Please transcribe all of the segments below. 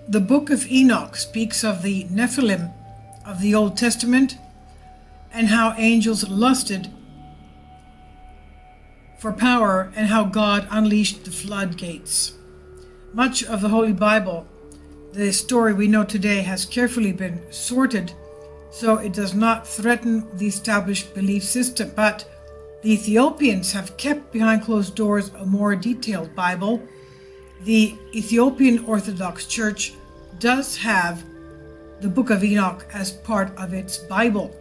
The book of Enoch speaks of the Nephilim of the Old Testament and how angels lusted for power and how God unleashed the floodgates. Much of the Holy Bible, the story we know today, has carefully been sorted so it does not threaten the established belief system, but the Ethiopians have kept behind closed doors a more detailed Bible. The Ethiopian Orthodox Church does have the Book of Enoch as part of its Bible.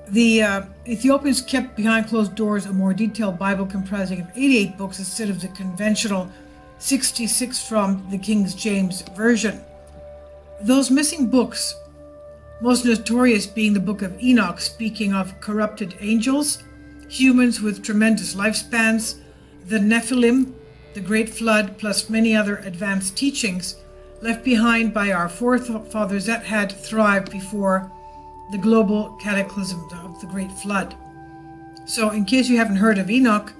The Ethiopians kept behind closed doors a more detailed Bible comprising of 88 books instead of the conventional 66 from the King James Version. Those missing books, most notorious being the Book of Enoch, speaking of corrupted angels, humans with tremendous lifespans, the Nephilim, the Great Flood, plus many other advanced teachings left behind by our forefathers that had thrived before the global cataclysm of the Great Flood. So in case you haven't heard of Enoch,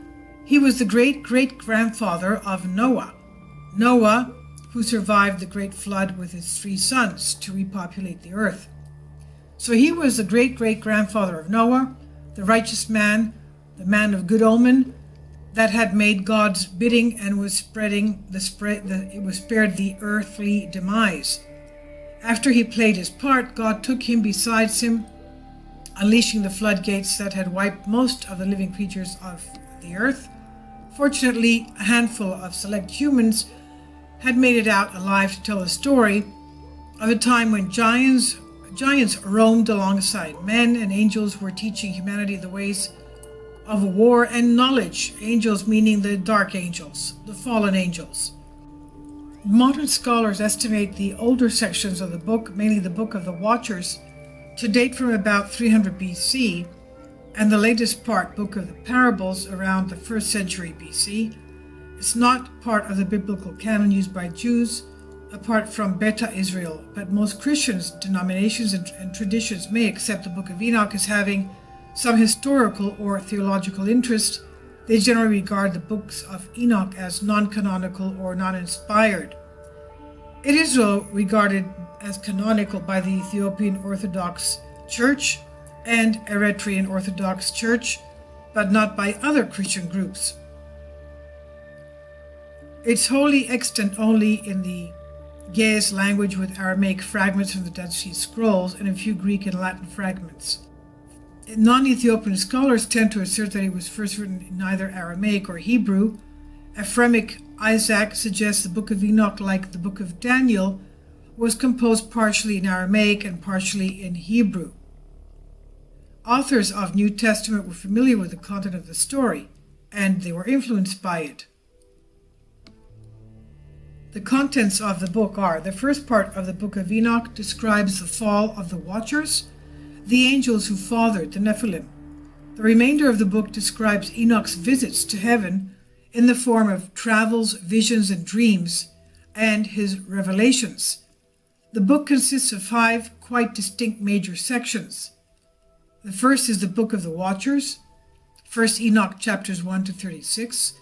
he was the great-great-grandfather of Noah. Noah, who survived the Great Flood with his 3 sons to repopulate the earth. So he was the great-great-grandfather of Noah, the righteous man, the man of good omen, that had made God's bidding and was spared the earthly demise. After he played his part, God took him besides him, unleashing the floodgates that had wiped most of the living creatures of the earth. Fortunately, a handful of select humans had made it out alive to tell the story of a time when giants roamed alongside men, and angels were teaching humanity the ways of war and knowledge. Angels meaning the dark angels, the fallen angels. Modern scholars estimate the older sections of the book, mainly the Book of the Watchers, to date from about 300 BC, and the latest part, Book of the Parables, around the 1st century BC. It's not part of the biblical canon used by Jews, apart from Beta Israel, but most Christians, denominations, and traditions may accept the Book of Enoch as having some historical or theological interest. They generally regard the books of Enoch as non-canonical or non-inspired. It is, though, regarded as canonical by the Ethiopian Orthodox Church and Eritrean Orthodox Church, but not by other Christian groups. It's wholly extant only in the Ge'ez language, with Aramaic fragments from the Dead Sea Scrolls and a few Greek and Latin fragments. Non-Ethiopian scholars tend to assert that it was first written in either Aramaic or Hebrew. Ephremic Isaac suggests the Book of Enoch, like the Book of Daniel, was composed partially in Aramaic and partially in Hebrew. Authors of New Testament were familiar with the content of the story, and they were influenced by it. The contents of the book are: the first part of the Book of Enoch describes the fall of the Watchers, the angels who fathered the Nephilim. The remainder of the book describes Enoch's visits to heaven in the form of travels, visions, and dreams, and his revelations. The book consists of 5 quite distinct major sections. The first is the Book of the Watchers, 1 Enoch chapters 1 to 36.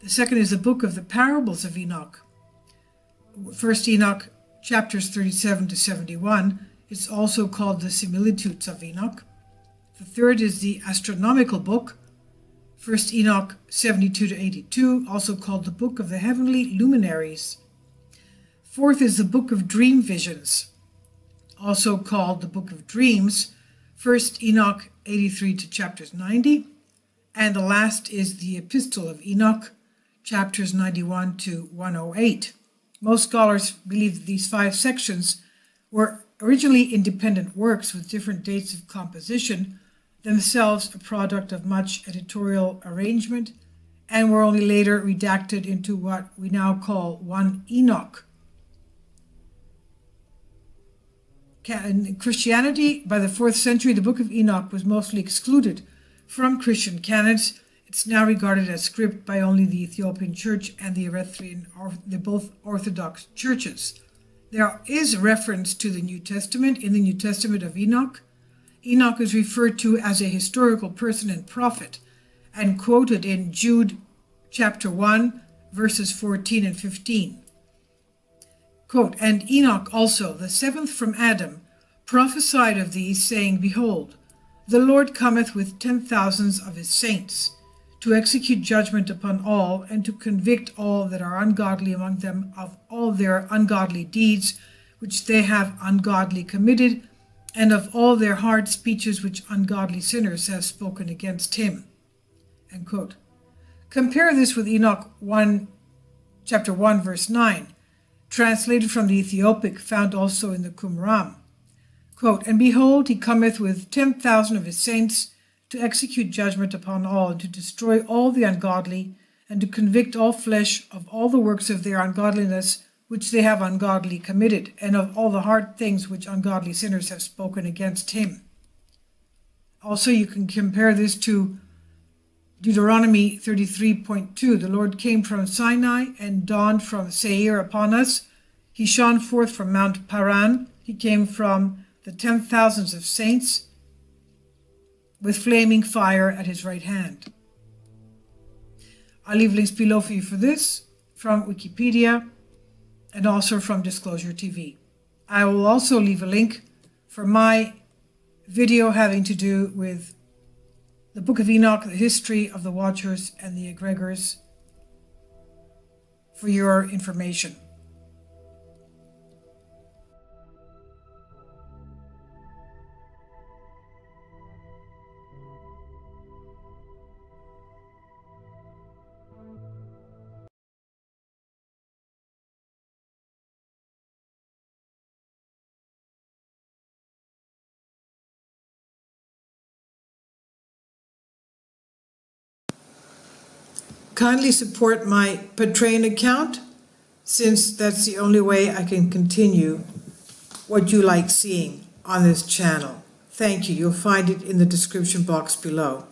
The second is the Book of the Parables of Enoch, 1 Enoch chapters 37 to 71. It's also called the Similitudes of Enoch. The third is the Astronomical Book, 1 Enoch 72 to 82, also called the Book of the Heavenly Luminaries. Fourth is the Book of Dream Visions, also called the Book of Dreams, 1 Enoch 83 to chapters 90. And the last is the Epistle of Enoch, chapters 91 to 108. Most scholars believe that these 5 sections were originally independent works with different dates of composition, themselves a product of much editorial arrangement, and were only later redacted into what we now call one Enoch. In Christianity, by the 4th century, the Book of Enoch was mostly excluded from Christian canons. It's now regarded as script by only the Ethiopian Church and the Eritrean, they're both Orthodox churches. There is a reference to the New Testament in the New Testament of Enoch. Enoch is referred to as a historical person and prophet, and quoted in Jude chapter 1, verses 14 and 15. Quote, "And Enoch also, the seventh from Adam, prophesied of these, saying, Behold, the Lord cometh with 10,000s of his saints, to execute judgment upon all, and to convict all that are ungodly among them of all their ungodly deeds, which they have ungodly committed, and of all their hard speeches which ungodly sinners have spoken against him." End quote. Compare this with Enoch 1, chapter 1, verse 9, translated from the Ethiopic, found also in the Qumran. Quote, "And behold, he cometh with 10,000 of his saints, to execute judgment upon all, and to destroy all the ungodly, and to convict all flesh of all the works of their ungodliness, which they have ungodly committed, and of all the hard things which ungodly sinners have spoken against him." Also, you can compare this to Deuteronomy 33.2. "The Lord came from Sinai and dawned from Seir upon us. He shone forth from Mount Paran. He came from the 10,000s of saints with flaming fire at his right hand." I'll leave links below for you for this from Wikipedia and also from Disclosure TV. I will also leave a link for my video having to do with the Book of Enoch, the history of the Watchers and the Egregors, for your information. Kindly support my Patreon account, since that's the only way I can continue what you like seeing on this channel. Thank you. You'll find it in the description box below.